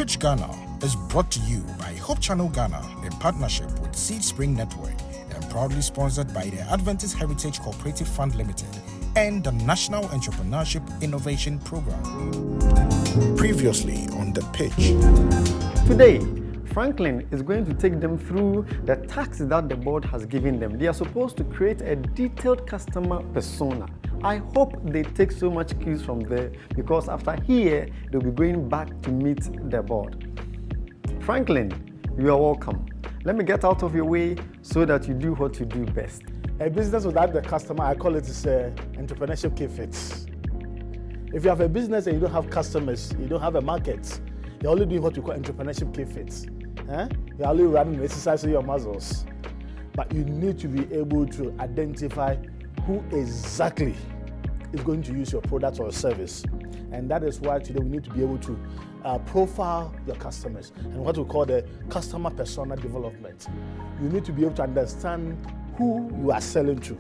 Pitch Ghana is brought to you by Hope Channel Ghana in partnership with Seed Spring Network and proudly sponsored by the Adventist Heritage Cooperative Fund Limited and the National Entrepreneurship Innovation Program. Previously on the pitch. Today, Franklin is going to take them through the tasks that the board has given them. They are supposed to create a detailed customer persona. I hope they take so much cues from there, because after here, they'll be going back to meet the board. Franklin, you are welcome. Let me get out of your way so that you do what you do best. A business without the customer, I call it entrepreneurship key fits. If you have a business and you don't have customers, you don't have a market, you're only doing what we call entrepreneurship key fits. You're only running exercising your muscles. But you need to be able to identify who exactly is going to use your product or service. And that is why today we need to be able to profile your customers and what we call the customer persona development. You need to be able to understand who you are selling to,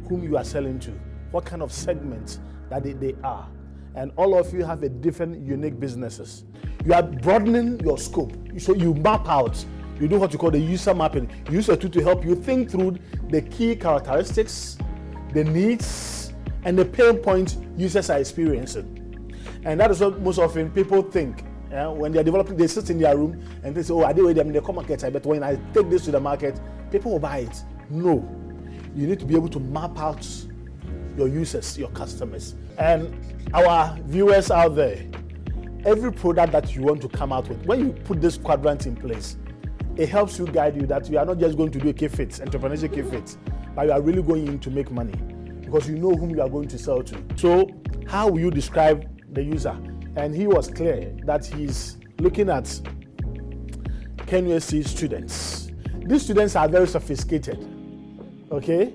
whom you are selling to, what kind of segment that they are. And all of you have a different, unique businesses. You are broadening your scope. So you map out, you do what you call the user mapping. You use a tool to help you think through the key characteristics, the needs, and the pain points users are experiencing. And that is what most often people think. When they are developing, they sit in their room and they say, oh, I did with them in the common market, but when I take this to the market, people will buy it. No. You need to be able to map out your users, your customers. And our viewers out there, every product that you want to come out with, when you put this quadrant in place, it helps you guide you that you are not just going to do a key-fit, entrepreneurship key-fit, but you are really going in to make money because you know whom you are going to sell to. So how will you describe the user? And he was clear that he's looking at KNUST students. These students are very sophisticated, okay?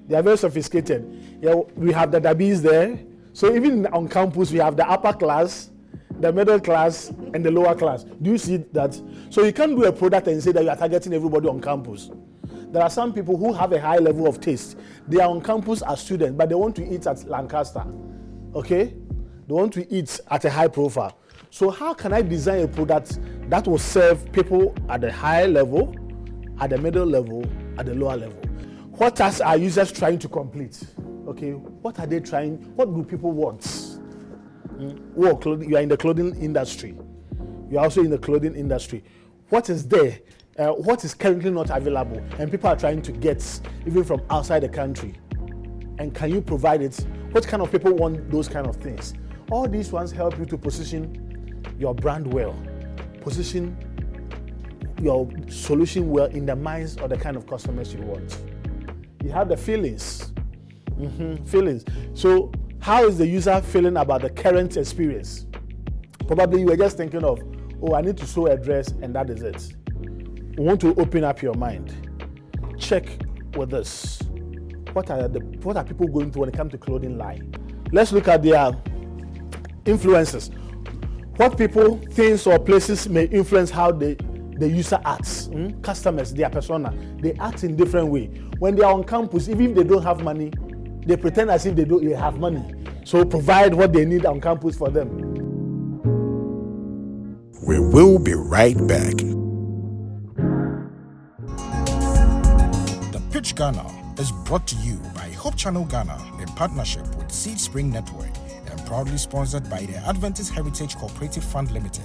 They are very sophisticated. Yeah, we have the Dabis there. So even on campus, we have the upper class, the middle class, and the lower class. Do you see that? So you can't do a product and say that you are targeting everybody on campus. There are some people who have a high level of taste. They are on campus as students, but they want to eat at Lancaster, okay? They want to eat at a high profile. So how can I design a product that will serve people at the high level, at the middle level, at the lower level? What tasks are users trying to complete? Okay, what are they trying? What do people want? You are in the clothing industry. You are also in the clothing industry. What is there? What is currently not available? And people are trying to get even from outside the country. And can you provide it? What kind of people want those kind of things? All these ones help you to position your brand well, position your solution well in the minds of the kind of customers you want. You have the feelings. Feelings. So how is the user feeling about the current experience? Probably you were just thinking of, oh, I need to sew a dress and that is it. You want to open up your mind. Check with this. What are people going through when it comes to clothing line? Let's look at their influences. What people, things or places may influence how the user acts. Customers, their persona, they act in different way. When they are on campus, even if they don't have money, they pretend as if they have money. So provide what they need on campus for them. We will be right back. The Pitch Ghana is brought to you by Hope Channel Ghana in partnership with Seed Spring Network and proudly sponsored by the Adventist Heritage Cooperative Fund Limited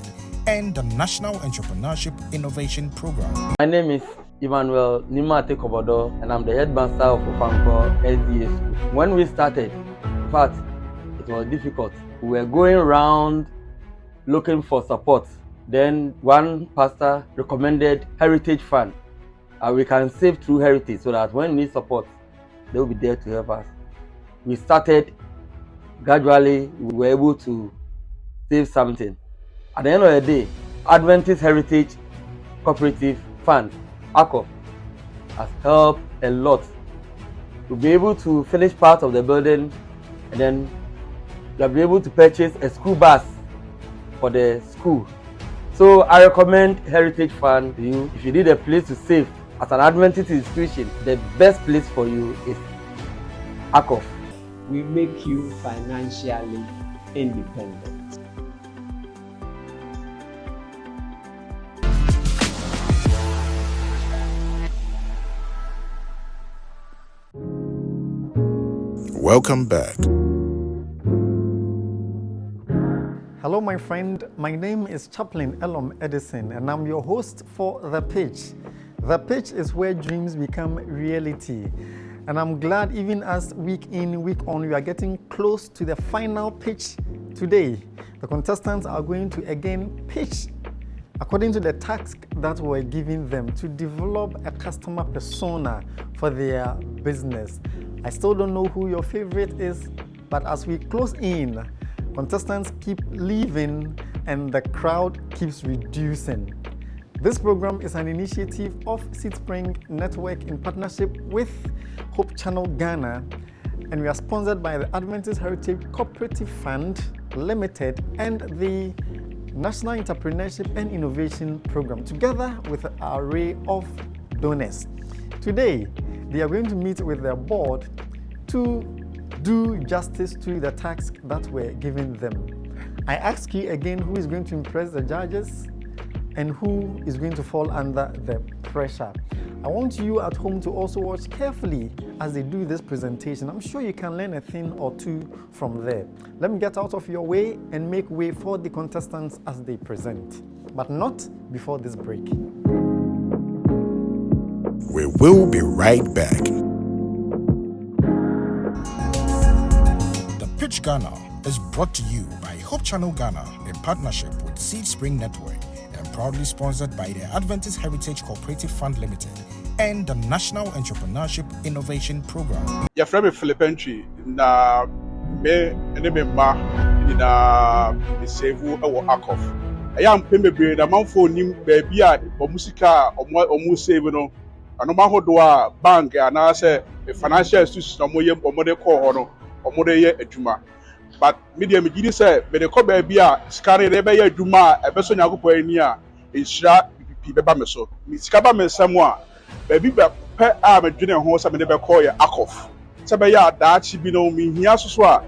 and the National Entrepreneurship Innovation Program. My name is Emmanuel Nimate Kobodo, and I'm the headmaster of Ofanko SDA School. When we started, in fact, it was difficult. We were going around looking for support. Then one pastor recommended Heritage Fund. We can save through Heritage so that when we need support, they will be there to help us. We started gradually, we were able to save something. At the end of the day, Adventist Heritage Cooperative Fund, ACOF, has helped a lot to be able to finish part of the building, and then you'll be able to purchase a school bus for the school. So I recommend Heritage Fund to you. If you need a place to save as an Adventist institution, the best place for you is ACOF. We make you financially independent. Welcome back. Hello, my friend. My name is Chaplain Elom Edison, and I'm your host for The Pitch. The Pitch is where dreams become reality. And I'm glad, even as week in, week on, we are getting close to the final pitch today. The contestants are going to again pitch according to the task that we're giving them to develop a customer persona for their business. I still don't know who your favorite is, but as we close in, contestants keep leaving and the crowd keeps reducing. This program is an initiative of Seedspring Network in partnership with Hope Channel Ghana, and we are sponsored by the Adventist Heritage Cooperative Fund Limited and the National Entrepreneurship and Innovation Program, together with an array of donors. Today, they are going to meet with their board to do justice to the task that we're giving them. I ask you again, who is going to impress the judges and who is going to fall under the pressure? I want you at home to also watch carefully as they do this presentation. I'm sure you can learn a thing or two from there. Let me get out of your way and make way for the contestants as they present, but not before this break. We will be right back. The Pitch Ghana is brought to you by Hope Channel Ghana in partnership with Seedspring Network and proudly sponsored by the Adventist Heritage Cooperative Fund Limited and the National Entrepreneurship Innovation Program. Your friend Philip Entry, na me ma na save our Akov. I am pembe na manfo nim baby a musika omu save no. Ano ma hodo bank na say financial institution omo de call ho no omo de ye adwuma. But media me gidi say me de call baby a scan de be ye adwuma e be so nyakopo ani a ehira pipi be ba me so. Mi sika ba me samu a baby be pe a me dwene ho say me de be call ye Akof. Say be ya daachi bi no mi hia so a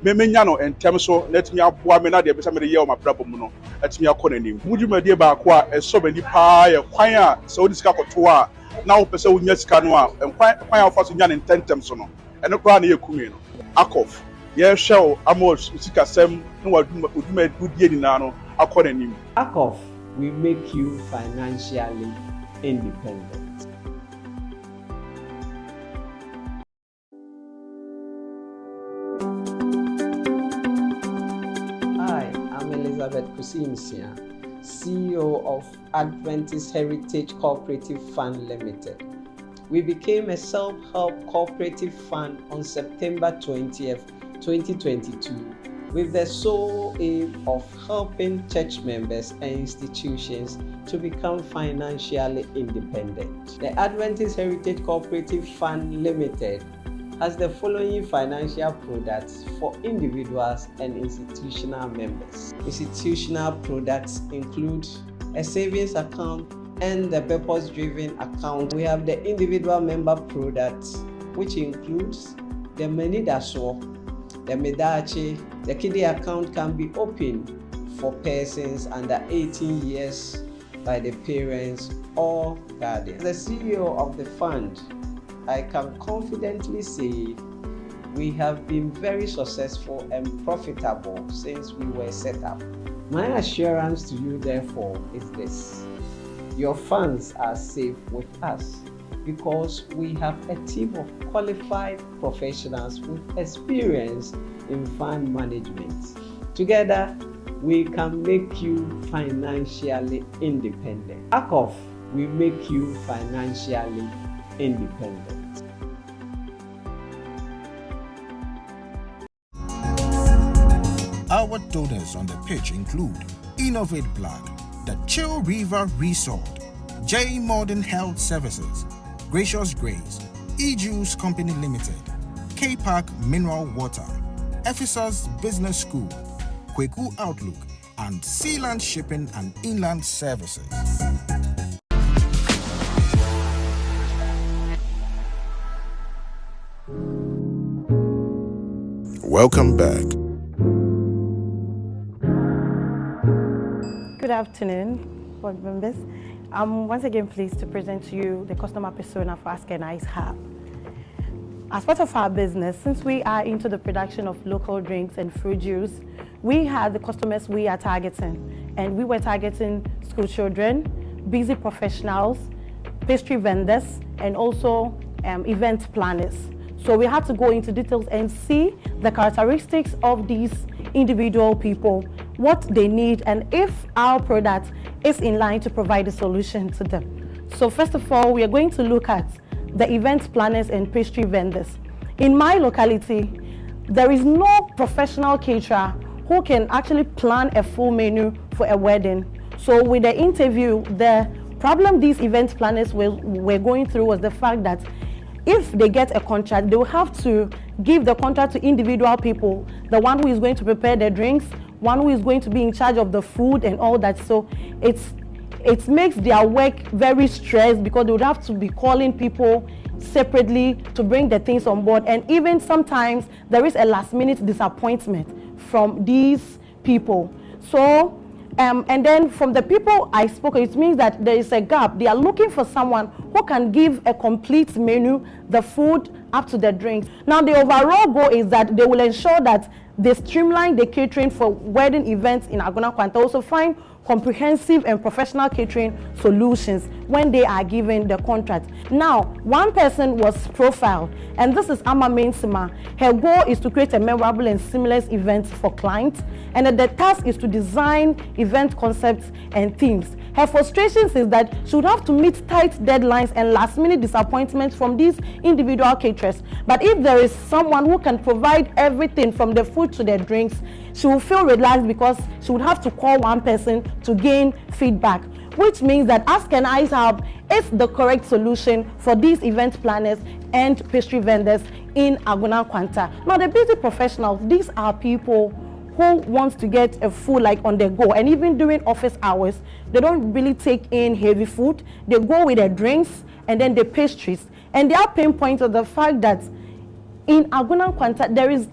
me menya no entem so let me aboa me na de be say me de ye o mabrabo mu no let me akọ nanim. Mudwuma de ba ko a eso bani pa ye kwan a se odi sika koto a na wo pese wonya sika no a kwan a fa so nya ne tentem so no eno kra na ye kumi no Akof ye hwe amos sika sem no waduma dudie ni na no akọ nanim. Akof will make you financially independent. Hi, I'm Elizabeth Kusimsia, CEO of Adventist Heritage Cooperative Fund Limited. We became a self-help cooperative fund on September 20th, 2022, with the sole aim of helping church members and institutions to become financially independent. The Adventist Heritage Cooperative Fund Limited has the following financial products for individuals and institutional members. Institutional products include a savings account and the purpose-driven account. We have the individual member products, which includes the Menidaso, the Medachi. The kiddie account can be opened for persons under 18 years by the parents or guardians. The CEO of the fund, I can confidently say we have been very successful and profitable since we were set up. My assurance to you, therefore, is this: your funds are safe with us because we have a team of qualified professionals with experience in fund management. Together, we can make you financially independent. Akof will make you financially independent. Our donors on the pitch include Innovate Black, the Chill River Resort, J Modern Health Services, Gracious Grace, E-Juice Company Limited, K-Park Mineral Water, Ephesus Business School, Kweku Outlook, and Sealand Shipping and Inland Services. Welcome back. Good afternoon, board members. I'm once again pleased to present to you the customer persona for Ask and Ice Hub. As part of our business, since we are into the production of local drinks and fruit juice, we have the customers we are targeting. And we were targeting school children, busy professionals, pastry vendors, and also event planners. So we had to go into details and see the characteristics of these individual people, what they need, and if our product is in line to provide a solution to them. So first of all, we are going to look at the event planners and pastry vendors. In my locality, there is no professional caterer who can actually plan a full menu for a wedding. So with the interview, the problem these event planners were going through was the fact that if they get a contract, they will have to give the contract to individual people, the one who is going to prepare the drinks, one who is going to be in charge of the food and all that. So it makes their work very stressed because they would have to be calling people separately to bring the things on board. And even sometimes there is a last-minute disappointment from these people. So and then from the people I spoke, it means that there is a gap. They are looking for someone who can give a complete menu, the food up to the drinks. Now the overall goal is that they will ensure that they streamline the catering for wedding events in Agona Kwanta, also find comprehensive and professional catering solutions when they are given the contract. Now, one person was profiled, and this is Ama Mensima. Her goal is to create a memorable and seamless event for clients, and the task is to design event concepts and themes. Her frustrations is that she would have to meet tight deadlines and last-minute disappointments from these individual caterers. But if there is someone who can provide everything from the food to the drinks, she will feel relaxed because she would have to call one person to gain feedback, which means that Ask and Ice Hub is the correct solution for these event planners and pastry vendors in Agona Kwanta. Now, the busy professionals, these are people who wants to get a food like on the go, and even during office hours, they don't really take in heavy food. They go with their drinks and then the pastries. And they are pinpointed the fact that in Agona Kwanta, there is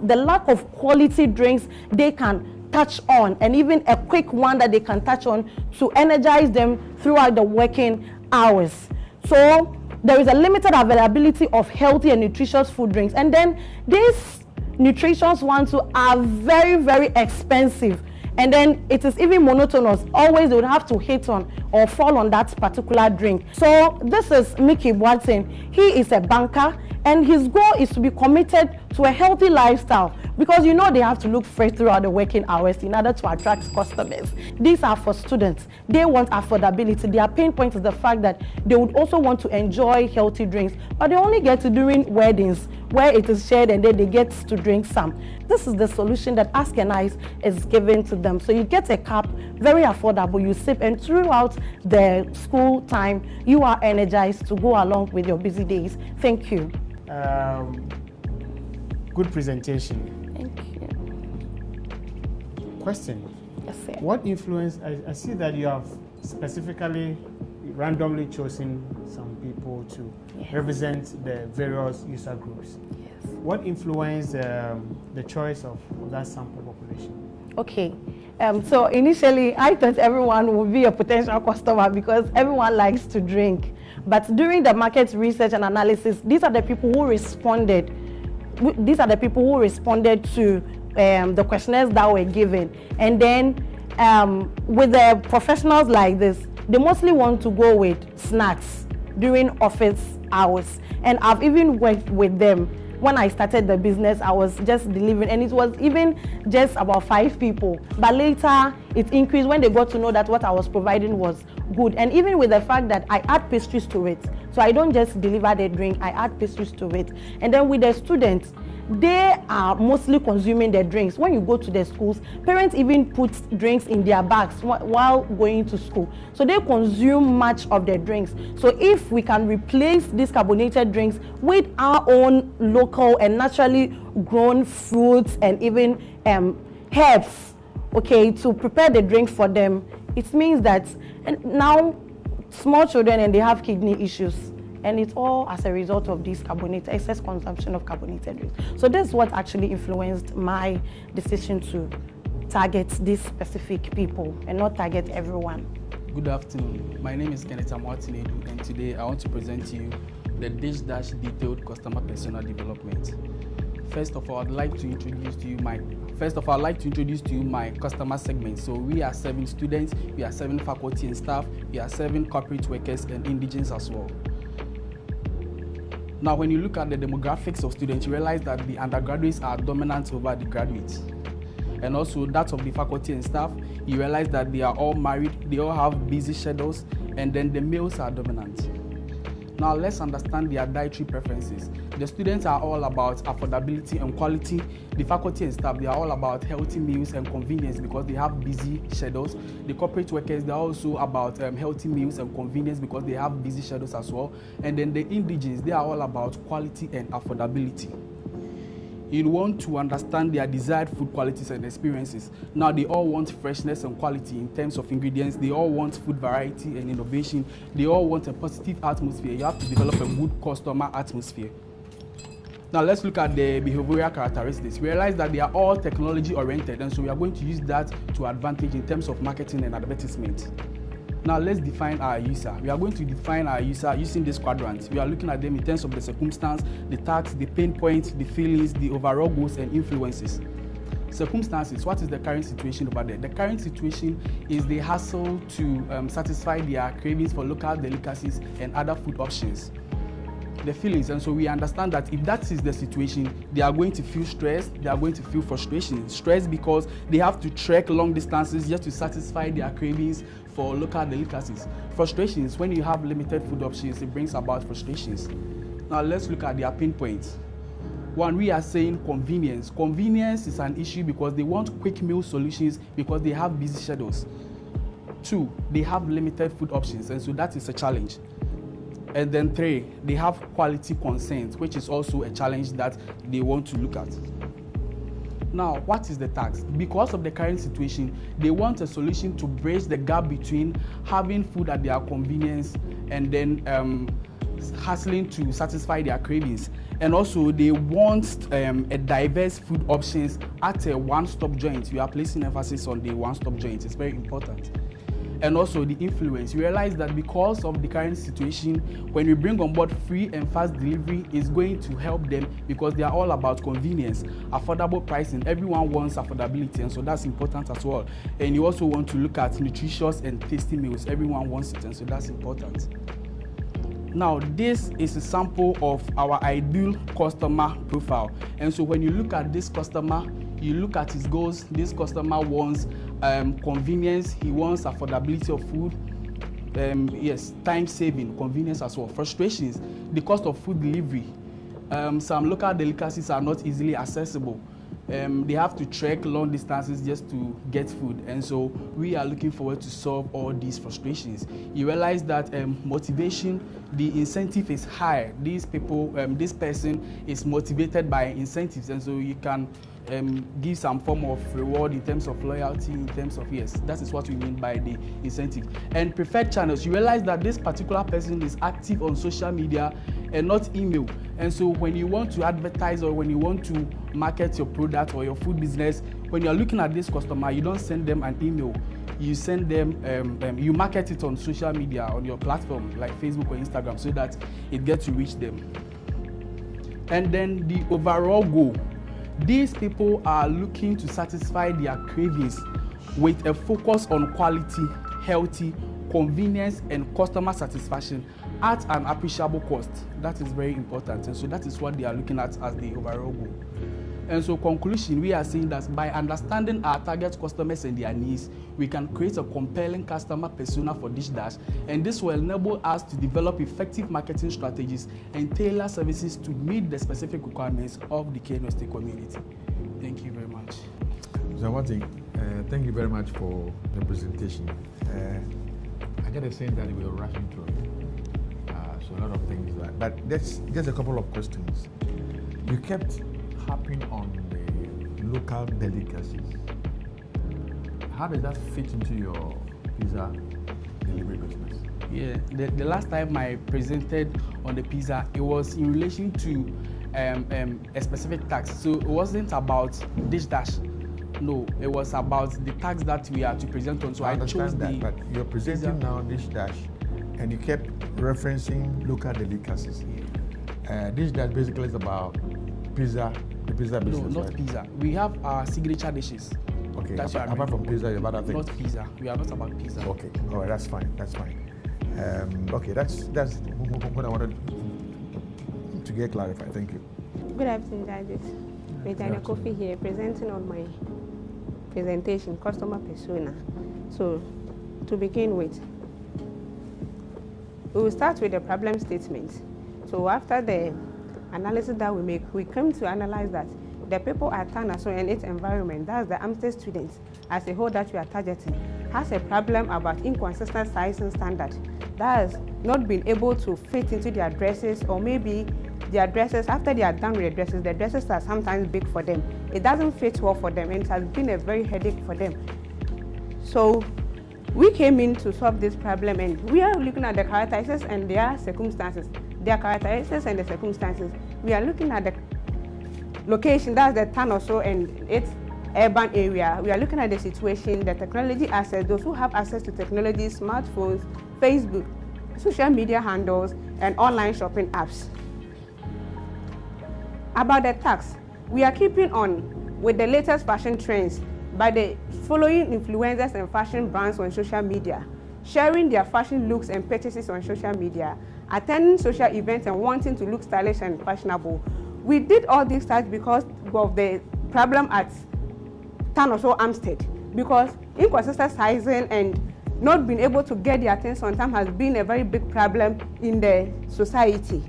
the lack of quality drinks they can touch on, and even a quick one that they can touch on to energize them throughout the working hours. So there is a limited availability of healthy and nutritious food drinks. And then these nutritious ones are very, very expensive. And then it is even monotonous. Always they would have to hit on or fall on that particular drink. So this is Mickey Watson. He is a banker, and his goal is to be committed to a healthy lifestyle, because you know they have to look fresh throughout the working hours in order to attract customers. These are for students. They want affordability. Their pain point is the fact that they would also want to enjoy healthy drinks, but they only get to during weddings where it is shared and then they get to drink some. This is the solution that Ask and Ice is giving to them. So you get a cup, very affordable, you sip, and throughout the school time, you are energized to go along with your busy days. Thank you. Good presentation. Thank you. Question. Yes, sir. What influence, I see that you have specifically randomly chosen some people to represent the various user groups. Yes. What influenced the choice of that sample population? Okay. So initially, I thought everyone would be a potential customer because everyone likes to drink. But during the market research and analysis, these are the people who responded. These are the people who responded to the questionnaires that were given. And then with the professionals like this, they mostly want to go with snacks during office hours. And I've even worked with them. When I started the business, I was just delivering, and it was even just about 5 people. But later, it increased when they got to know that what I was providing was good. And even with the fact that I add pastries to it. So I don't just deliver the drink, I add pastries to it. And then with the students, they are mostly consuming their drinks. When you go to the schools, parents even put drinks in their bags while going to school. So they consume much of their drinks. So if we can replace these carbonated drinks with our own local and naturally grown fruits and even herbs, okay, to prepare the drink for them, it means that now small children and they have kidney issues. And it's all as a result of this excess consumption of carbonated drinks. So this is what actually influenced my decision to target these specific people and not target everyone. Good afternoon. My name is Kenneth Amwatinedu, and today I want to present to you the Dish Dash Detailed Customer Persona Development. First of all, I'd like to introduce to you my customer segment. So we are serving students, we are serving faculty and staff, we are serving corporate workers and indigents as well. Now, when you look at the demographics of students, you realize that the undergraduates are dominant over the graduates. And also that of the faculty and staff, you realize that they are all married, they all have busy schedules, and then the males are dominant. Now let's understand their dietary preferences. The students are all about affordability and quality. The faculty and staff, they are all about healthy meals and convenience because they have busy schedules. The corporate workers, they are also about healthy meals and convenience because they have busy schedules as well. And then the indigents, they are all about quality and affordability. You want to understand their desired food qualities and experiences. Now they all want freshness and quality in terms of ingredients. They all want food variety and innovation. They all want a positive atmosphere. You have to develop a good customer atmosphere. Now let's look at the behavioral characteristics. We realize that they are all technology oriented, and so we are going to use that to advantage in terms of marketing and advertisement. Now let's define our user. We are going to define our user using this quadrant. We are looking at them in terms of the circumstance, the task, the pain points, the feelings, the overall goals and influences. Circumstances, what is the current situation over there? The current situation is the hassle to satisfy their cravings for local delicacies and other food options. The feelings, and so we understand that if that is the situation, they are going to feel stressed, they are going to feel frustration. Stress because they have to trek long distances just to satisfy their cravings for local delicacies. Frustrations, when you have limited food options, it brings about frustrations. Now let's look at their pain points. One, we are saying convenience. Convenience is an issue because they want quick meal solutions because they have busy schedules. Two, they have limited food options, and so that is a challenge. And then three, they have quality concerns, which is also a challenge that they want to look at. Now, what is the task? Because of the current situation, they want a solution to bridge the gap between having food at their convenience and then hustling to satisfy their cravings. And also, they want a diverse food options at a one-stop joint. We are placing emphasis on the one-stop joint. It's very important. And also the influence. You realize that because of the current situation, when we bring on board free and fast delivery, is going to help them because they are all about convenience, affordable pricing. Everyone wants affordability, and so that's important as well. And you also want to look at nutritious and tasty meals. Everyone wants it, and so that's important. Now, this is a sample of our ideal customer profile. And so when you look at this customer, you look at his goals. This customer wants convenience, he wants affordability of food, yes, time saving, convenience as well. Frustrations, the cost of food delivery. Some local delicacies are not easily accessible. They have to trek long distances just to get food, and so we are looking forward to solve all these frustrations. You realize that motivation, the incentive is high. These people, this person is motivated by incentives, and so you can give some form of reward in terms of loyalty, in terms of, yes, that is what we mean by the incentive. And preferred channels, you realize that this particular person is active on social media and not email. And so when you want to advertise or when you want to market your product or your food business, when you're looking at this customer, you don't send them an email. You send them, you market it on social media, on your platform like Facebook or Instagram, so that it gets to reach them. And then the overall goal. These people are looking to satisfy their cravings with a focus on quality, healthy, convenience, and customer satisfaction at an appreciable cost. That is very important, and so that is what they are looking at as the overall goal. And so, conclusion, we are saying that by understanding our target customers and their needs, we can create a compelling customer persona for Dish Dash, and this will enable us to develop effective marketing strategies and tailor services to meet the specific requirements of the Kano State community. Thank you very much. So one thing, thank you very much for the presentation. I get a sense that we are rushing through it. So a lot of things, but there's just a couple of questions. You kept harping on the local delicacies. How does that fit into your pizza delivery business? Yeah, the last time I presented on the pizza, it was in relation to a specific tax. So it wasn't about Dish Dash. No, it was about the tax that we are to present on. So I chose that, but you're presenting now Dish Dash and you kept referencing local delicacies. This that basically is about pizza, the pizza business. No, not right? pizza. We have our signature dishes. Okay, That's apart from pizza, you have other things. Not pizza. We are not about pizza. Okay, all right, that's fine. Okay, that's what I wanted to get clarified. Thank you. Good afternoon, judges. Regina Kofi here, presenting on my presentation, customer persona. So, to begin with, we will start with the problem statement. So after the analysis that we make, we come to analyze that the people at Tanaso and its environment, that's the Amstead students as a whole that we are targeting, has a problem about inconsistent sizing standard. That has not been able to fit into their dresses, or maybe their dresses, after they are done with the dresses are sometimes big for them. It doesn't fit well for them, and it has been a very headache for them. So we came in to solve this problem, and we are looking at the characteristics and their circumstances. Their characteristics and the circumstances. We are looking at the location, that's the town or so, and its urban area. We are looking at the situation, the technology access, those who have access to technology, smartphones, Facebook, social media handles, and online shopping apps. About the tax, we are keeping on with the latest fashion trends by the following influencers and fashion brands on social media, sharing their fashion looks and purchases on social media, attending social events and wanting to look stylish and fashionable. We did all these things because of the problem at Tanoso Amstead, because inconsistent sizing and not being able to get their things on time has been a very big problem in the society.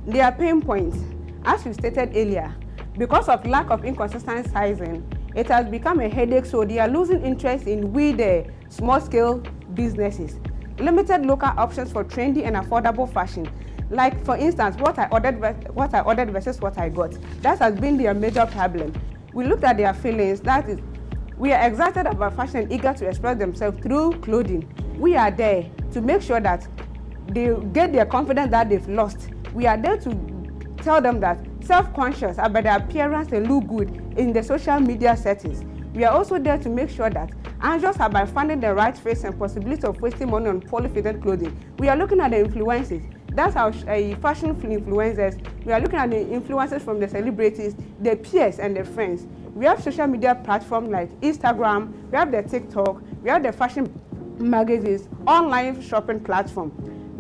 Their pain points, as we stated earlier, because of lack of inconsistent sizing, it has become a headache, so they are losing interest in the small-scale businesses. Limited local options for trendy and affordable fashion. Like, for instance, what I ordered versus what I got. That has been their major problem. We looked at their feelings, that is, we are excited about fashion and eager to express themselves through clothing. We are there to make sure that they get their confidence that they've lost. We are there to tell them that self-conscious about their appearance and look good in the social media settings. We are also there to make sure that anxious about finding the right face and possibility of wasting money on poorly fitted clothing. We are looking at the influences. That's our fashion influencers. We are looking at the influences from the celebrities, the peers and the friends. We have social media platforms like Instagram, we have the TikTok, we have the fashion magazines, online shopping platform,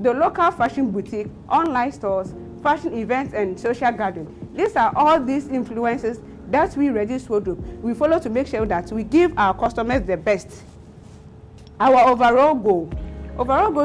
the local fashion boutique, online stores, fashion events and social gatherings. These are all these influences that we register to. We follow to make sure that we give our customers the best. Our overall goal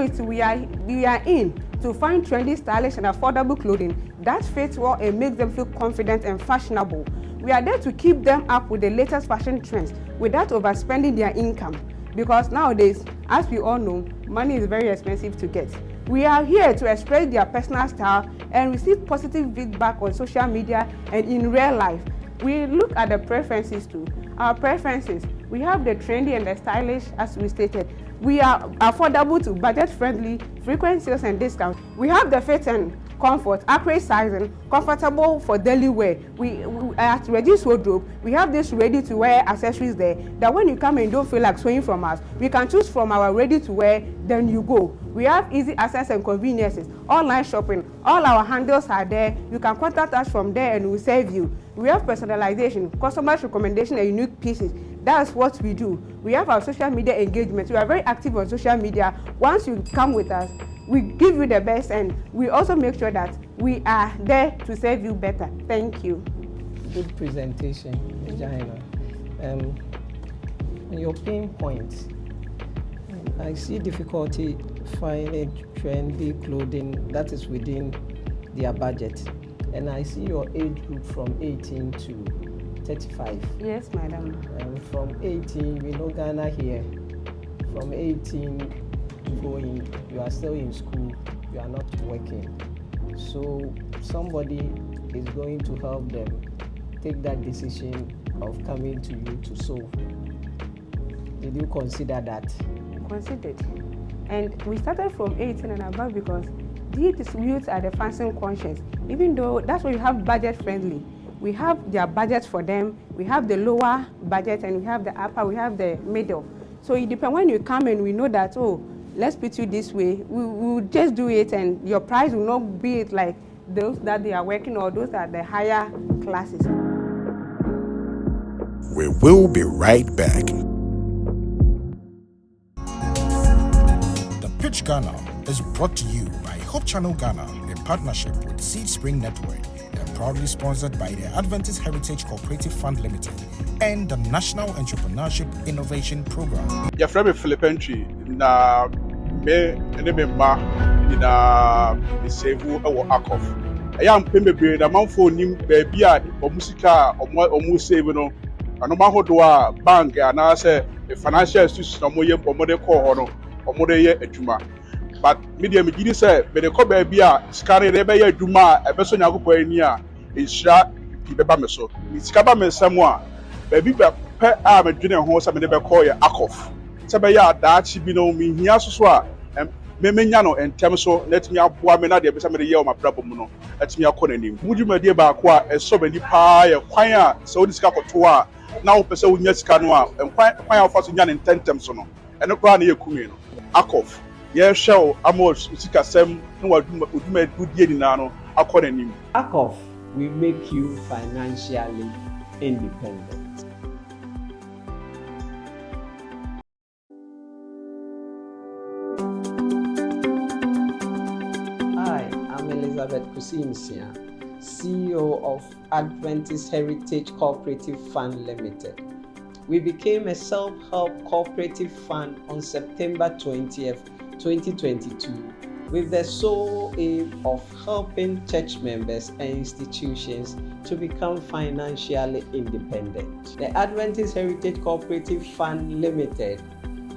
is we are in to find trendy, stylish and affordable clothing that fits well and makes them feel confident and fashionable. We are there to keep them up with the latest fashion trends without overspending their income, because nowadays, as we all know, money is very expensive to get. We are here to express their personal style and receive positive feedback on social media and in real life. We look at the preferences too. Our preferences, we have the trendy and the stylish, as we stated. We are affordable to budget-friendly, frequent sales and discounts. We have the fit and comfort, accurate sizing, comfortable for daily wear. We at Reggie's Wardrobe, we have this ready-to-wear accessories there that when you come and don't feel like swaying from us, we can choose from our ready-to-wear, then you go. We have easy access and conveniences, online shopping. All our handles are there. You can contact us from there and we'll serve you. We have personalization, customers' recommendation and unique pieces. That's what we do. We have our social media engagement. We are very active on social media. Once you come with us, we give you the best, and we also make sure that we are there to serve you better. Thank you. Good presentation, Regina. Your pain points. I see difficulty finding trendy clothing that is within their budget. And I see your age group from 18 to 35. Yes, madam. And from 18, we know Ghana here. From 18 going, you are still in school, you are not working. So somebody is going to help them take that decision of coming to you to solve. Did you consider that? Considered. And we started from 18 and above because these youths are the fashion conscious. Even though that's why you have budget friendly. We have their budget for them. We have the lower budget and we have the upper, we have the middle. So it depends when you come and we know that, oh, let's put you this way, we will just do it and your price will not be like those that they are working or those that the higher classes. We will be right back. The Pitch Ghana is brought to you by Hope Channel Ghana in partnership with Seed Spring Network and proudly sponsored by the Adventist Heritage Cooperative Fund Limited and the National Entrepreneurship Innovation Program. Your friend Philip Entry, na me and me ma, na the save or Akov. I am paying the amount for him, baby, or musica or saving on. And no matter what bank and I say a financial institution or more call or more a juma. But media me say, but the cobe be a scanning a juma, a person I go near is shot, Pibameso. It's Cabame somewhere. Baby, per arm a junior horse, I may never call you Akov. Sabaya, that she be no me, he has to swear. Memenyano and Temso, let me up one minute, the best of the year, my problem. Let me acquaint him. Would you, my dear Bakwa, and so many pie, a choir, so this capotoa, now pursue yes canoa, and quite fast in Yan Tentemsono, and a crown year Kumino. Akov, yes, show Amos, Sika Sem, no one would make good year in Nano, according him. Akov, we make you financially independent. Elizabeth Kusimsia, CEO of Adventist Heritage Cooperative Fund Limited. We became a self-help cooperative fund on September 20th, 2022, with the sole aim of helping church members and institutions to become financially independent. The Adventist Heritage Cooperative Fund Limited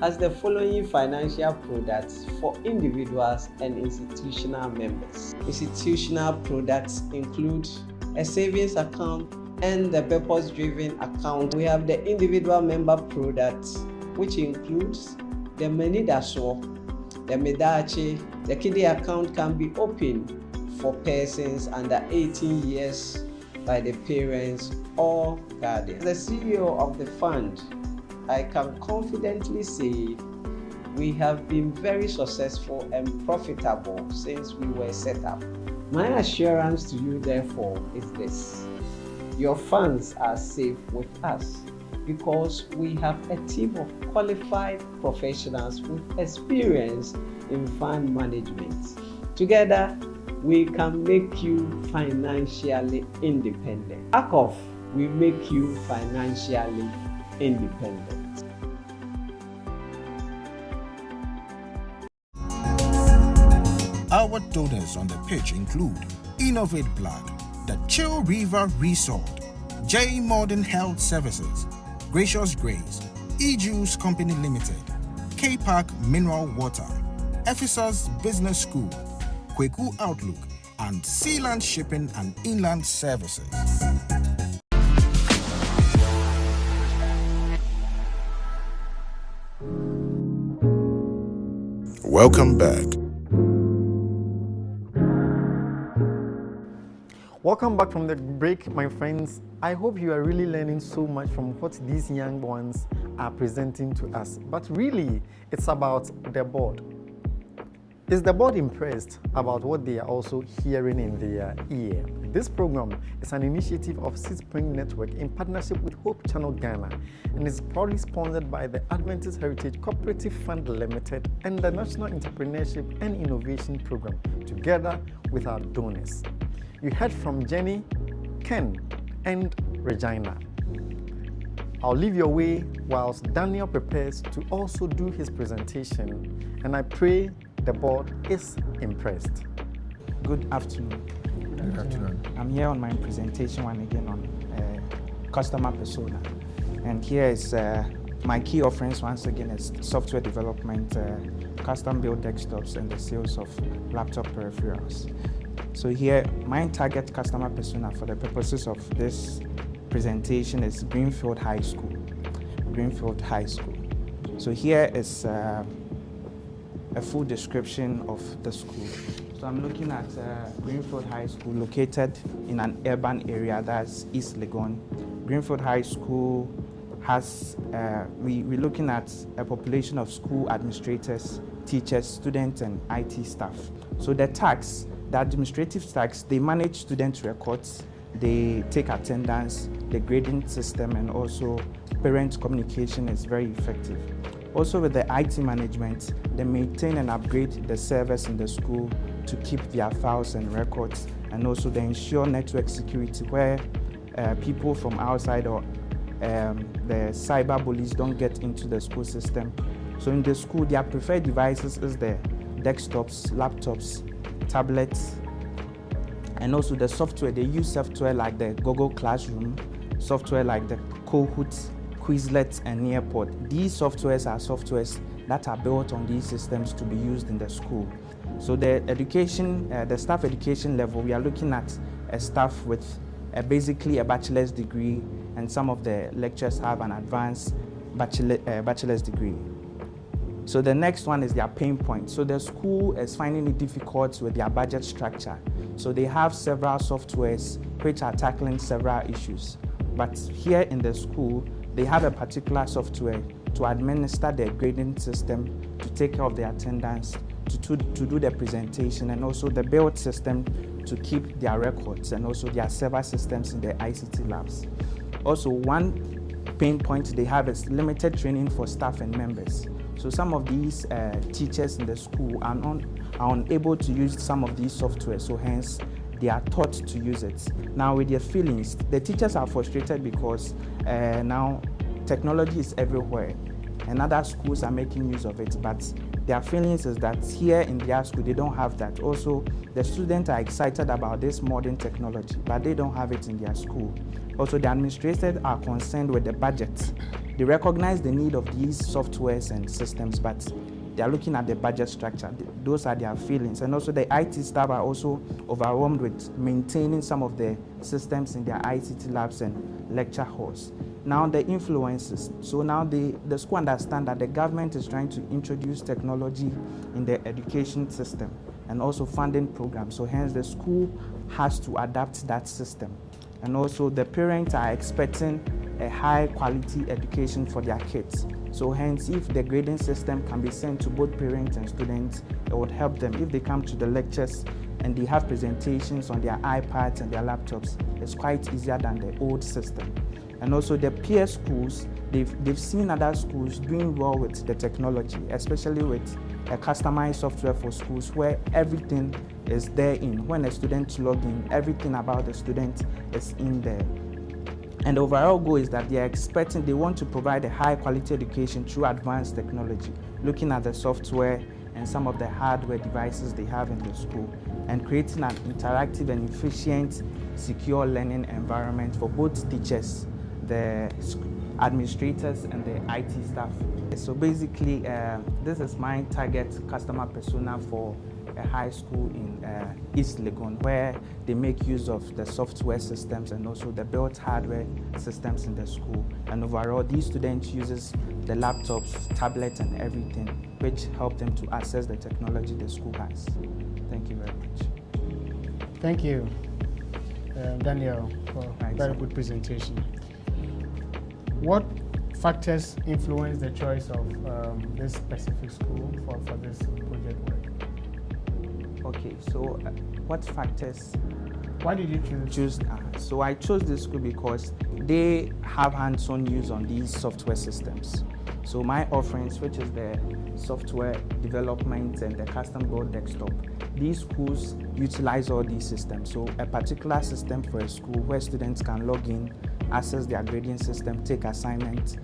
has the following financial products for individuals and institutional members. Institutional products include a savings account and the purpose-driven account. We have the individual member products, which includes the Menidaso, the Medachi. The kiddie account can be opened for persons under 18 years by the parents or guardians. The CEO of the fund, I can confidently say we have been very successful and profitable since we were set up. My assurance to you, therefore, is this: your funds are safe with us because we have a team of qualified professionals with experience in fund management. Together, we can make you financially independent. Akov, we make you financially independent. Our donors on the pitch include Innovate Black, the Chill River Resort, J Modern Health Services, Gracious Grace, E-Juice Company Limited, K-Park Mineral Water, Ephesus Business School, Kweku Outlook, and Sealand Shipping and Inland Services. Welcome back. Welcome back from the break, my friends. I hope you are really learning so much from what these young ones are presenting to us. But really, it's about the board. Is the board impressed about what they are also hearing in their ear? This program is an initiative of Seed Spring Network in partnership with Hope Channel Ghana and is proudly sponsored by the Adventist Heritage Cooperative Fund Limited and the National Entrepreneurship and Innovation Program, together with our donors. You heard from Jenny, Ken, and Regina. I'll leave your way whilst Daniel prepares to also do his presentation, and I pray the board is impressed. Good afternoon. Good afternoon. I'm here on my presentation one again on customer persona. And here is my key offerings once again is software development, custom built desktops, and the sales of laptop peripherals. So here, my target customer persona for the purposes of this presentation is Greenfield High School. Greenfield High School. So here is a full description of the school. So I'm looking at Greenfield High School, located in an urban area, that's East Legon. Greenfield High School has, we're looking at a population of school administrators, teachers, students, and IT staff. So the tax, the administrative tax, they manage student records, they take attendance, the grading system, and also parent communication is very effective. Also with the IT management, they maintain and upgrade the servers in the school to keep their files and records, and also they ensure network security where people from outside or the cyber bullies don't get into the school system. So in the school, their preferred devices is the desktops, laptops, tablets, and also the software. They use software like the Google Classroom, software like the Kahoot, Quizlet, and Nearpod. These softwares are softwares that are built on these systems to be used in the school. So the education, the staff education level, we are looking at a staff with basically a bachelor's degree, and some of the lecturers have an advanced bachelor's degree. So the next one is their pain point. So the school is finding it difficult with their budget structure. So they have several softwares which are tackling several issues. But here in the school, they have a particular software to administer the grading system, to take care of the attendance, to do the presentation, and also the build system to keep their records, and also their server systems in the ICT labs. Also, one pain point they have is limited training for staff and members. So some of these teachers in the school are unable to use some of these software, so hence they are taught to use it. Now with their feelings, the teachers are frustrated because now technology is everywhere and other schools are making use of it, but their feelings is that here in their school they don't have that. Also, the students are excited about this modern technology, but they don't have it in their school. Also, the administrators are concerned with the budget. They recognize the need of these softwares and systems, but they are looking at the budget structure. Those are their feelings. And also the IT staff are also overwhelmed with maintaining some of the systems in their ICT labs and lecture halls. Now the influences. So now the school understand that the government is trying to introduce technology in the education system and also funding programs. So hence the school has to adapt that system. And also the parents are expecting a high quality education for their kids. So hence, if the grading system can be sent to both parents and students, it would help them. If they come to the lectures and they have presentations on their iPads and their laptops, it's quite easier than the old system. And also the peer schools, they've seen other schools doing well with the technology, especially with a customized software for schools where everything is there in. When a student logs in, everything about the student is in there. And the overall goal is that they want to provide a high quality education through advanced technology, looking at the software and some of the hardware devices they have in the school, and creating an interactive and efficient, secure learning environment for both teachers, the administrators, and the IT staff. So basically, this is my target customer persona for a high school in East Legon, where they make use of the software systems and also the built hardware systems in the school. And overall, these students uses the laptops, tablets, and everything, which help them to access the technology the school has. Thank you very much. Thank you, Daniel, for a very good presentation. What factors influence the choice of this specific school for this project work? Okay, so what factors? Why did you choose? So I chose this school because they have hands-on use on these software systems. So my offerings, which is the software development and the custom-built desktop, these schools utilize all these systems. So a particular system for a school where students can log in, access their grading system, take assignments,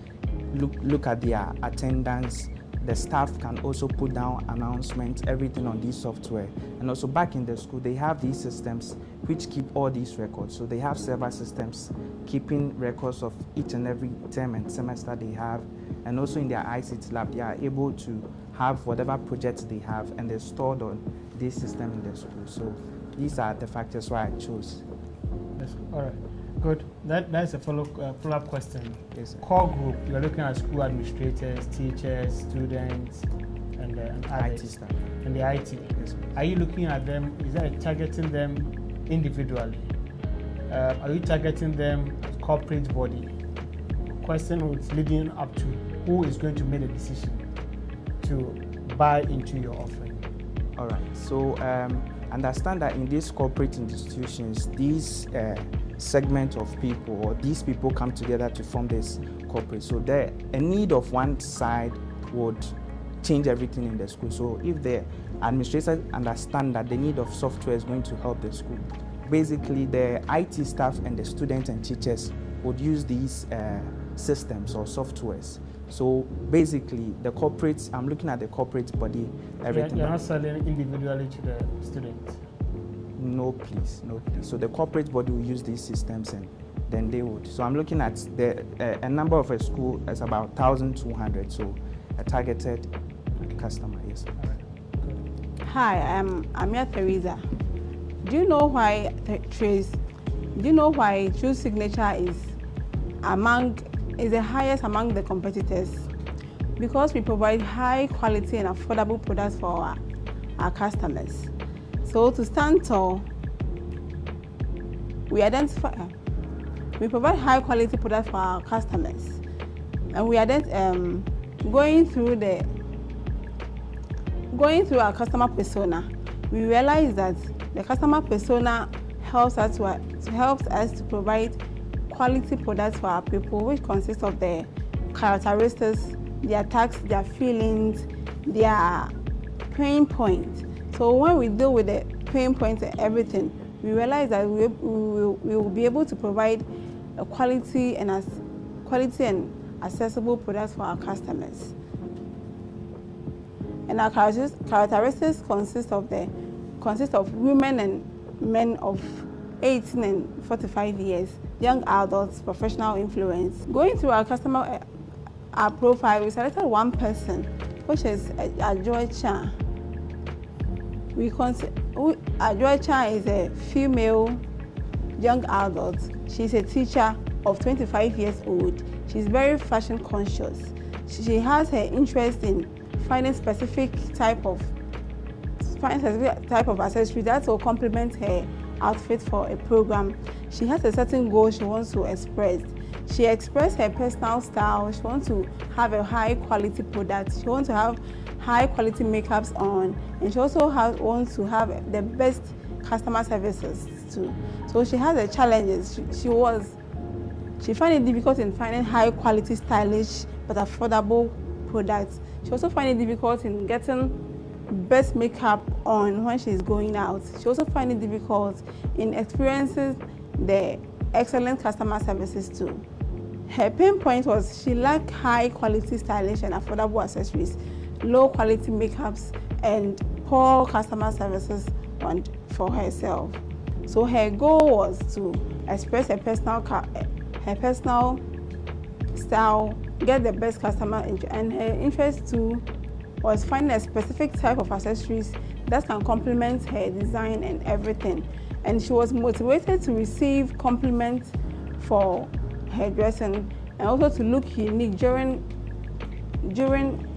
look at their attendance. The staff can also put down announcements, everything on this software. And also back in the school, they have these systems which keep all these records. So they have server systems keeping records of each and every term and semester they have. And also in their ICT lab, they are able to have whatever projects they have, and they're stored on this system in the school. So these are the factors why I chose. Yes. All right. Good. That's a follow-up question. Yes, core group, you're looking at school administrators, teachers, students, and others. IT staff. And the IT. Yes, are you looking at them, is that targeting them individually? Are you targeting them as corporate body? question is leading up to who is going to make the decision to buy into your offering. All right. So understand that in these corporate institutions, these segment of people or these people come together to form this corporate. So a need of one side would change everything in the school. So if the administrators understand that the need of software is going to help the school, basically the IT staff and the students and teachers would use these systems or softwares. So basically the corporates, I'm looking at the corporate body, everything. You're not selling individually to the students? No, please, no, please. So the corporate body will use these systems and then they would. So I'm looking at a number of a school as about 1,200, so a targeted customer, yes. Hi, I'm Amia Teresa. Do you know why True Signature is the highest among the competitors? Because we provide high quality and affordable products for our customers. So to stand tall, we provide high quality products for our customers, and we going through our customer persona. We realize that the customer persona helps us to provide quality products for our people, which consists of their characteristics, their tasks, their feelings, their pain points. So when we deal with the pain points and everything, we realize that we will be able to provide a quality and accessible products for our customers. And our characteristics consist of women and men of 18 and 45 years, young adults, professional influence. Going through our profile, we selected one person, which is Ajoy Chan. Ajoy Chan is a female young adult. She's a teacher of 25 years old. She's very fashion conscious. She has her interest in finding specific type of accessory that will complement her outfit for a program. She has a certain goal she wants to express. She expressed her personal style. She wants to have a high quality product. She wants to have high quality makeups on, and she also wants to have the best customer services too. So she has the challenges. She find it difficult in finding high quality, stylish but affordable products. She also find it difficult in getting best makeup on when she's going out. She also find it difficult in experiencing the excellent customer services too. Her pain point was she lacked high quality, stylish and affordable accessories, low quality makeups, and poor customer services for herself. So her goal was to express her personal style, get the best customer, and her interest too was finding a specific type of accessories that can complement her design and everything. And she was motivated to receive compliments for her dressing and also to look unique during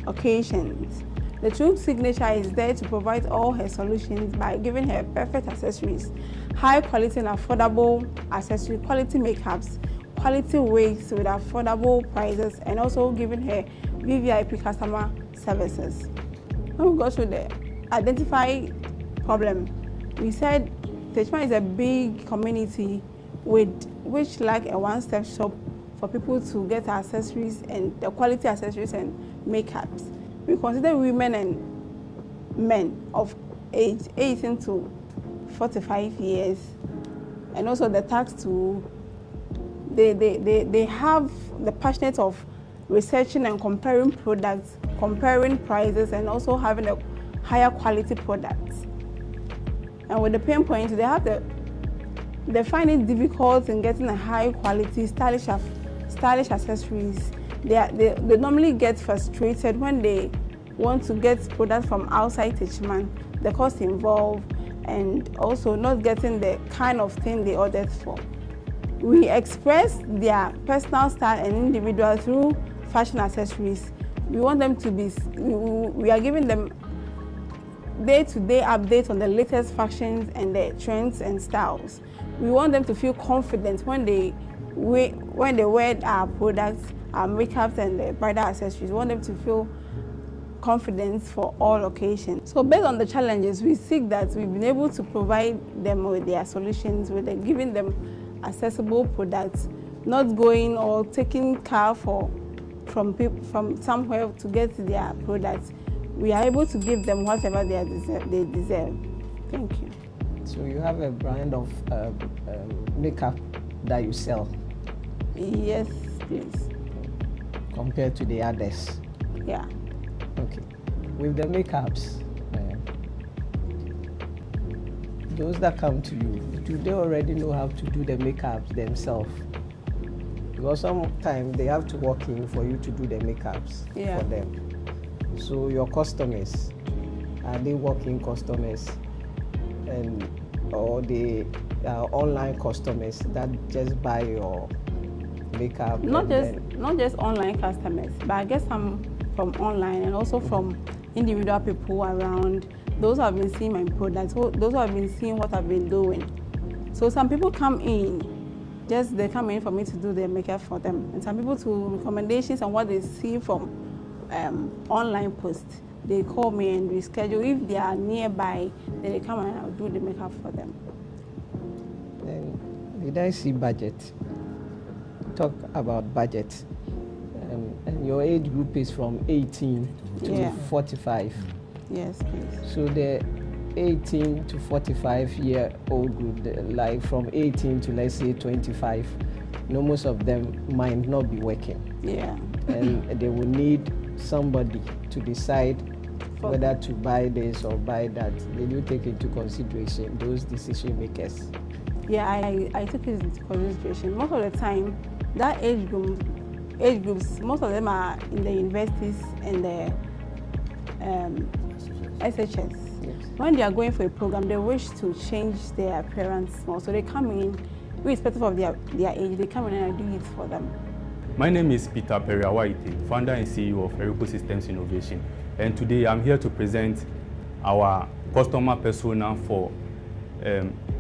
occasions. The True Signature is there to provide all her solutions by giving her perfect accessories, high quality and affordable accessories, quality makeups, quality wigs with affordable prices, and also giving her VVIP customer services. When we go through the identify problem, we said Techman is a big community which like a one-stop shop for people to get accessories and the quality accessories and makeups. We consider women and men of age 18 to 45 years, and also the tax to they have the passionate of researching and comparing products, comparing prices, and also having a higher quality products. And with the pain points, they find it difficult in getting a high quality, stylish accessories. They normally get frustrated when they want to get products from outside Techman, the cost involved, and also not getting the kind of thing they ordered for. We express their personal style and individual through fashion accessories. We want them to be, we are giving them day-to-day updates on the latest fashions and the trends and styles. We want them to feel confident when they when they wear our products, our makeups and the bridal accessories, we want them to feel confident for all occasions. So based on the challenges, we seek that we've been able to provide them with their solutions, with giving them accessible products, not going or taking car from somewhere to get their products. We are able to give them whatever they deserve. Thank you. So you have a brand of makeup that you sell? Yes, please. Compared to the others? Yeah. Okay. With the makeups, those that come to you, do they already know how to do the makeups themselves? Because sometimes they have to walk in for you to do the makeups for them. So your customers, are they walk-in customers or they are online customers that just buy your makeup? Not just online customers, but I guess some from online and also from individual people around. Those who have been seeing my products, those who have been seeing what I've been doing. So some people come in, they come in for me to do their makeup for them. And some people to recommendations on what they see from online posts. They call me and we schedule. If they are nearby, then they come and I'll do the makeup for them. Then did I see budget? Talk about budget. And your age group is from 18 to 45. Yes, please. So the 18 to 45-year-old group, like from 18 to let's say 25, most of them might not be working. Yeah. And they will need somebody to decide whether to buy this or buy that. They do take into consideration those decision makers. Yeah, I took it into consideration. Most of the time, that age groups, most of them are in the universities and the SHS. Yes. When they are going for a program, they wish to change their appearance more. So they come in, irrespective of their age, they come in and I do it for them. My name is Peter Periawaite, founder and CEO of Erico Systems Innovation. And today I'm here to present our customer persona for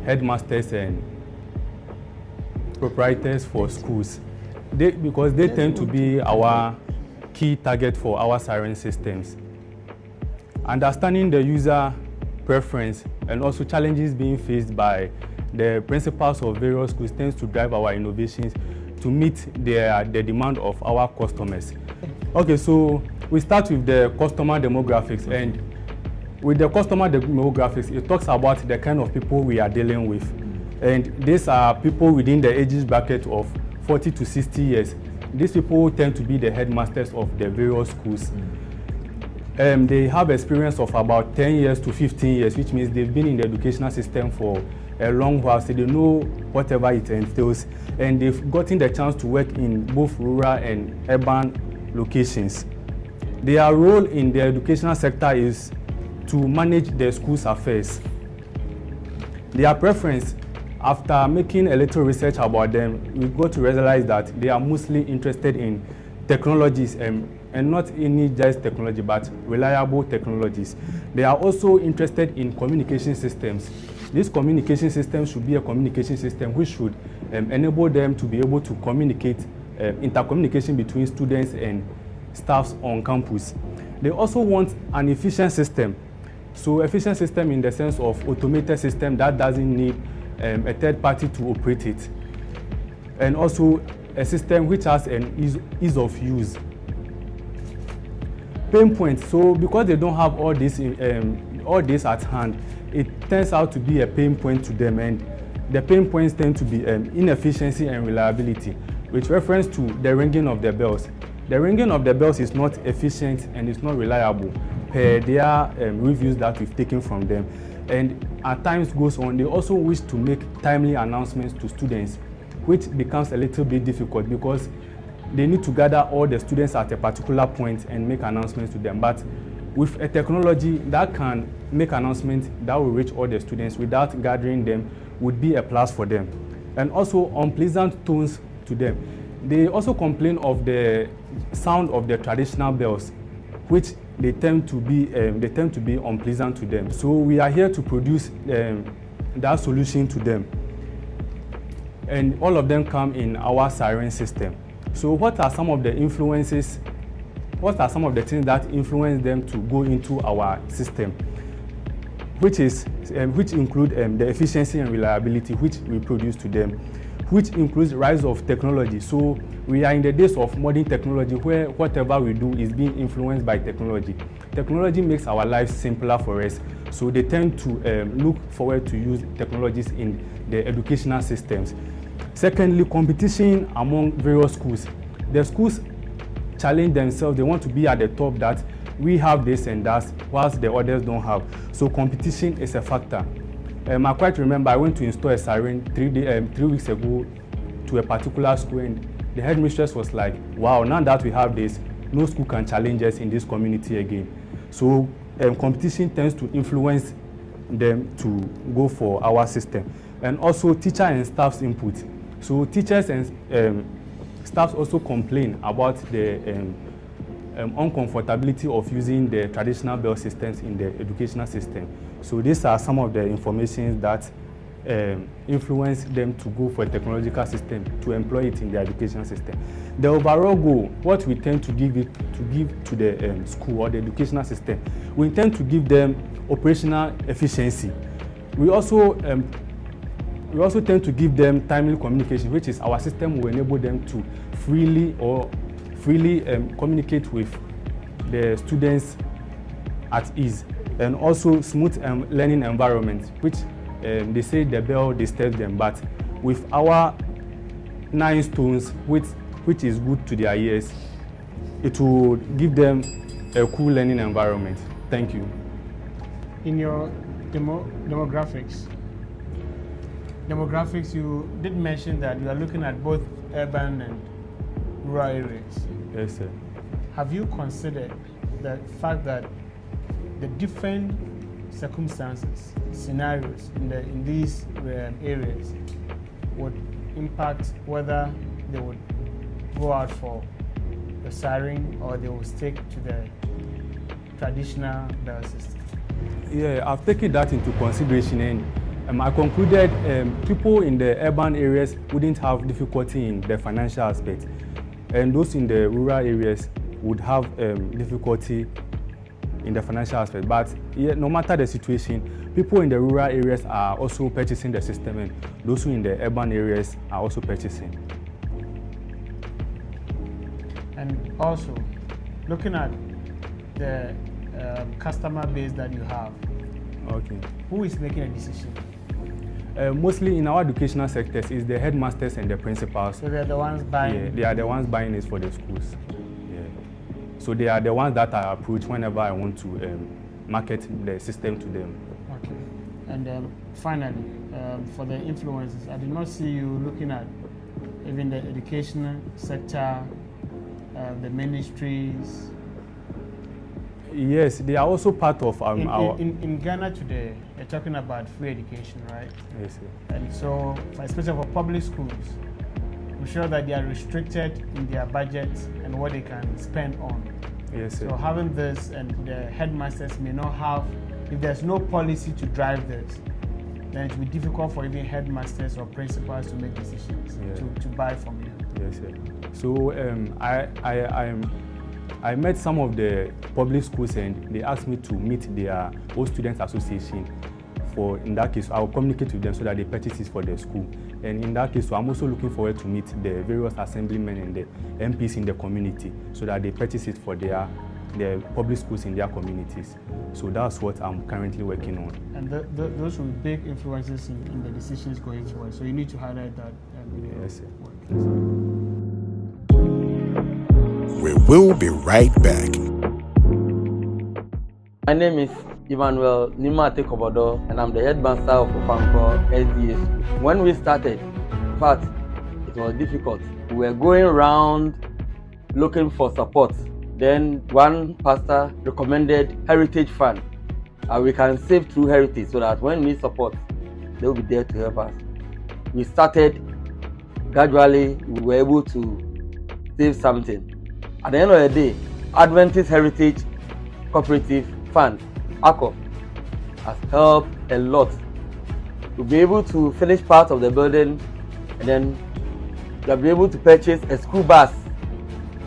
headmasters and proprietors for schools. Because they tend to be our key target for our siren systems. Understanding the user preference and also challenges being faced by the principals of various schools tends to drive our innovations to meet the demand of our customers. Okay, so we start with the customer demographics, and with the customer demographics, it talks about the kind of people we are dealing with. And these are people within the ages bracket of 40 to 60 years. These people tend to be the headmasters of the various schools. They have experience of about 10 years to 15 years, which means they've been in the educational system for a long while, so they know whatever it entails, and they've gotten the chance to work in both rural and urban locations. Their role in the educational sector is to manage the school's affairs. Their preference, after making a little research about them, we got to realize that they are mostly interested in technologies and not any just technology, but reliable technologies. They are also interested in communication systems. This communication system should be a communication system which should enable them to be able to communicate, intercommunication between students and staffs on campus. They also want an efficient system. So efficient system in the sense of automated system that doesn't need a third party to operate it. And also a system which has an ease of use. Pain points. So because they don't have all this at hand, it turns out to be a pain point to them, and the pain points tend to be inefficiency and reliability, with reference to the ringing of the bells. The ringing of the bells is not efficient and it's not reliable per their reviews that we've taken from them. And as time goes on, they also wish to make timely announcements to students, which becomes a little bit difficult because they need to gather all the students at a particular point and make announcements to them. But with a technology that can make announcements that will reach all the students without gathering them would be a plus for them. And also unpleasant tones to them. They also complain of the sound of the traditional bells, which they tend to be unpleasant to them. So we are here to produce that solution to them. and all of them come in our siren system. So what are some of the influences? What are some of the things that influence them to go into our system? Which include the efficiency and reliability which we produce to them, which includes rise of technology. So we are in the days of modern technology where whatever we do is being influenced by technology. Technology makes our lives simpler for us, so they tend to look forward to use technologies in the educational systems. Secondly, competition among various schools. The schools challenge themselves, they want to be at the top, that we have this and that, whilst the others don't have. So competition is a factor. I quite remember I went to install a siren 3 weeks ago to a particular school, and the headmistress was like, wow, now that we have this, no school can challenge us in this community again. So competition tends to influence them to go for our system. And also teacher and staff's input. So teachers and staffs also complain about the uncomfortability of using the traditional bell systems in the educational system. So these are some of the information that influence them to go for a technological system, to employ it in the education system. The overall goal, what we tend to give to the school or the educational system, we intend to give them operational efficiency. We also tend to give them timely communication, which is our system will enable them to freely communicate with the students at ease, and also smooth learning environment, which they say the bell disturbs them, but with our 9 stones, which is good to their ears, it will give them a cool learning environment. Thank you. In your demographics, you did mention that you are looking at both urban and rural areas. Yes, sir. Have you considered the fact that the different circumstances, scenarios in these areas would impact whether they would go out for the siren or they will stick to the traditional bell system? Yeah, I've taken that into consideration, and I concluded people in the urban areas wouldn't have difficulty in the financial aspect, and those in the rural areas would have difficulty in the financial aspect. But yeah, no matter the situation, people in the rural areas are also purchasing the system, and those who in the urban areas are also purchasing. And also, looking at the customer base that you have, okay, who is making a decision? Mostly in our educational sectors is the headmasters and the principals. So they're the ones buying? Yeah, they are the ones buying it for the schools. Yeah. So they are the ones that I approach whenever I want to market the system to them. Okay. And finally, for the influences, I did not see you looking at even the educational sector, the ministries. Yes, they are also part of our... In Ghana today, they're talking about free education, right? Yes, sir. And so, especially for public schools, I'm sure that they are restricted in their budget and what they can spend on. Yes, sir. So having this, and the headmasters may not have, if there's no policy to drive this, then it will be difficult for even headmasters or principals to make decisions, to buy from you. Yes, sir. So I met some of the public schools, and they asked me to meet their old students association. For in that case, I will communicate with them so that they purchase it for their school. And in that case, so I'm also looking forward to meet the various assemblymen and the MPs in the community so that they purchase it for their public schools in their communities. So that's what I'm currently working on. And those will be big influences in the decisions going forward. So you need to highlight that. Yes, sir. We will be right back. My name is Emmanuel Nimate Kobodo, and I'm the headmaster of Ofankor SDA School. When we started, in fact, it was difficult. We were going around looking for support. Then one pastor recommended Heritage Fund. We can save through Heritage so that when we need support, they will be there to help us. We started gradually, we were able to save something. At the end of the day, Adventist Heritage Cooperative Fund, ACOF, has helped a lot to be able to finish part of the building and then you'll be able to purchase a school bus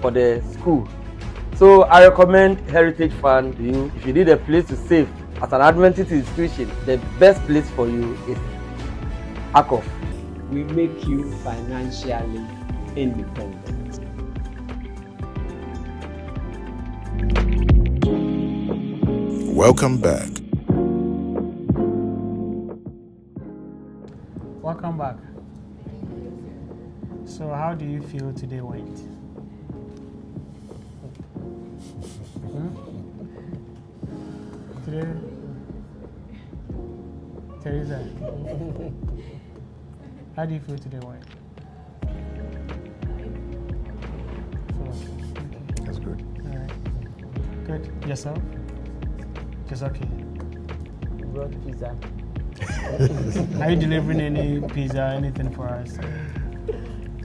for the school. So I recommend Heritage Fund to you. If you need a place to save as an Adventist institution, the best place for you is ACOF. We make you financially independent. Welcome back. Welcome back. So how do you feel today went? Today, Teresa, how do you feel today went? That's good. All right. Good. Yourself? Just okay. Brought pizza. Are you delivering any pizza, anything for us?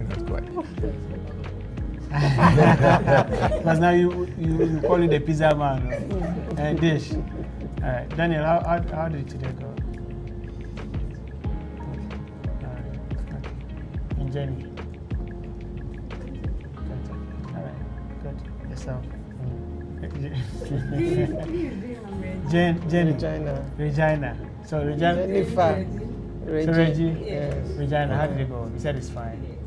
Not quite. Because now you call it the pizza man and dish. All right, Daniel, how did today go? All right, okay. And Jenny? Good. All right, good. Yourself? Jenny? Regina. So Regina? Jennifer. So Reggie? Yes. Regina, how did it go? You said it's fine.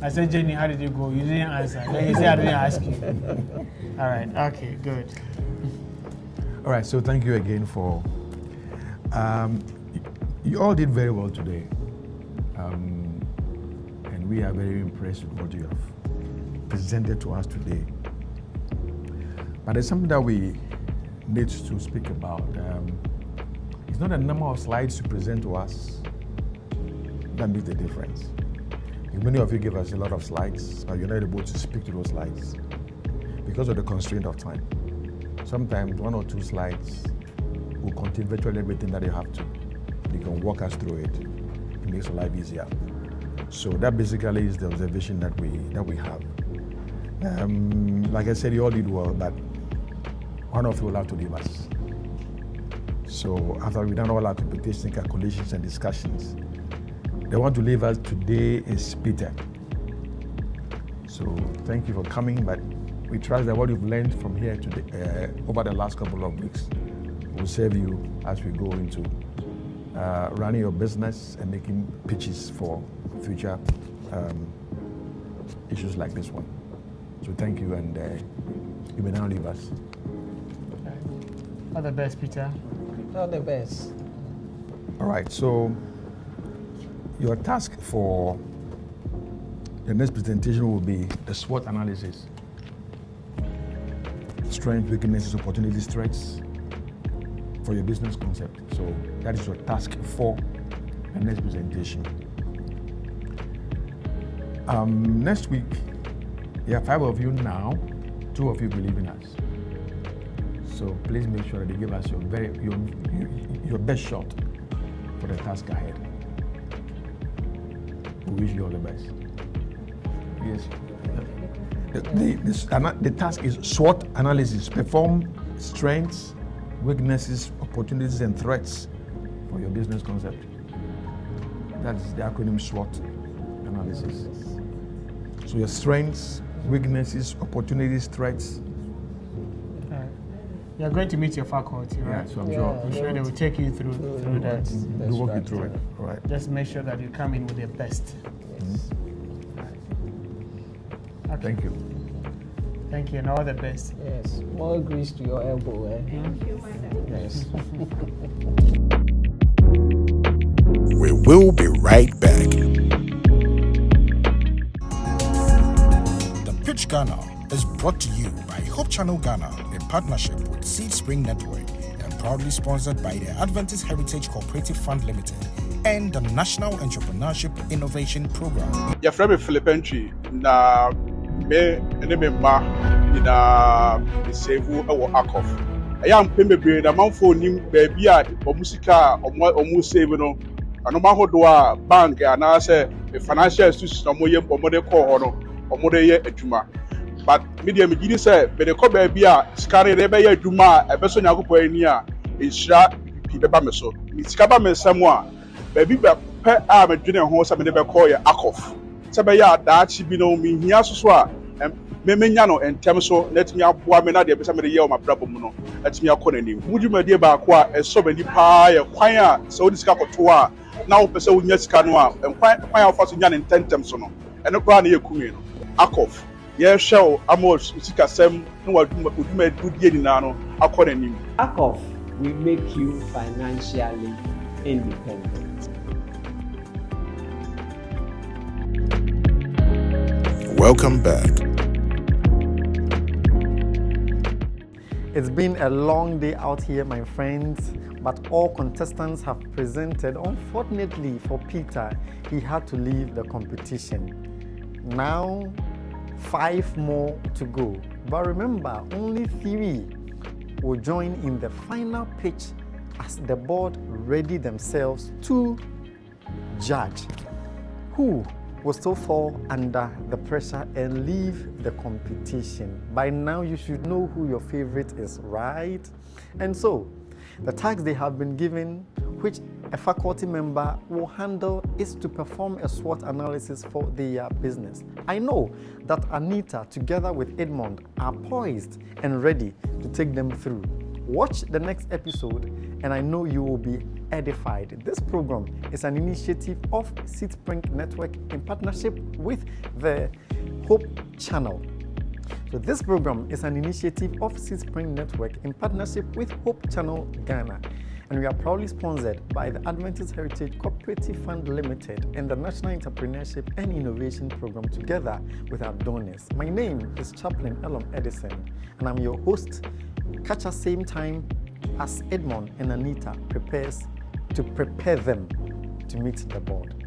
I said, Jenny, how did it go? You didn't answer. Then you said I didn't ask you. All right, okay, good. All right, so thank you again for, you all did very well today. And we are very impressed with what you have presented to us today. But there's something that we need to speak about. It's not a number of slides you present to us that makes the difference. Many of you give us a lot of slides, but you're not able to speak to those slides because of the constraint of time. Sometimes 1 or 2 slides will contain virtually everything that you have to. You can walk us through it. It makes your life easier. So that basically is the observation that we have. Like I said, you all did well, but one of you will have to leave us. So after we've done all our computation, calculations, and discussions, the one to leave us today is Peter. So thank you for coming, but we trust that what you've learned from here today, over the last couple of weeks will serve you as we go into running your business and making pitches for future issues like this one. So thank you, and you may now leave us. All the best, Peter. All the best. All right, so your task for the next presentation will be the SWOT analysis. Strengths, weaknesses, opportunities, threats for your business concept. So that is your task for the next presentation. Next week, there are 5 of you now, 2 of you believe in us. So please make sure that you give us your best shot for the task ahead. We wish you all the best. Yes. The task is SWOT analysis. Perform strengths, weaknesses, opportunities, and threats for your business concept. That's the acronym SWOT analysis. So your strengths, weaknesses, opportunities, threats. You're going to meet your faculty, right? Yeah, so I'm sure. I'm sure they will take you through that. We'll walk you through it. All right. Just make sure that you come in with your best. Yes. Okay. Thank you. Thank you, and all the best. Yes. More grease to your elbow. Thank you, madam. Yes. We will be right back. The Pitch Ghana is brought to you by Hope Channel Ghana in partnership with Seed Spring Network and proudly sponsored by the Adventist Heritage Cooperative Fund Limited and the National Entrepreneurship Innovation Program. Your friend Philip Entry, na me and me ma in a save our ACOF. I am paying the amount for him, baby, or musica or more saving on. And no matter what bank and I say a financial institution or more call or more year at Juma. But medium begin say, but the copy be a scanning rebel Juma, a person I go in here is shot people. It's Cabam someone. Baby, pɛ a medwene ho sɛ mede bɛkɔ yɛ akɔf sɛ bɛyɛ a daakye bi no mehia so a memenya no ntɛm so na atumi aboa me na deɛ bɛsɛ mede yɛ wɔ mabrabɔ mu no atumi akɔ n'anim mu dwumadie baako a ɛsɔ m'ani paa yɛ kwan a sɛ wode sika kɔto a na wopɛ sɛ wonya sika no a kwan a wofa so nya ne ntɛmtɛm so no ɛno koraa na yɛkumi no akɔf yɛhwɛ wo ama sikasɛm na wadwumadie nyinaa no akɔ n'anim. ACOF will make you financially independent. Welcome back. It's been a long day out here, my friends, but all contestants have presented. Unfortunately for Peter, he had to leave the competition. Now, 5 more to go. But remember, only 3 will join in the final pitch as the board ready themselves to judge who will still fall under the pressure and leave the competition. By now, you should know who your favorite is, right? And so, the task they have been given, which a faculty member will handle, is to perform a SWOT analysis for their business. I know that Anita, together with Edmond, are poised and ready to take them through. Watch the next episode, and I know you will be edified. This program is an initiative of Seedspring Network in partnership with the Hope Channel. So this program is an initiative of Seedspring Network in partnership with Hope Channel Ghana, and we are proudly sponsored by the Adventist Heritage Cooperative Fund Limited and the National Entrepreneurship and Innovation Program together with our donors. My name is Chaplain Elom Edison, and I'm your host. Catch us same time as Edmond and Anita prepares to prepare them to meet the board.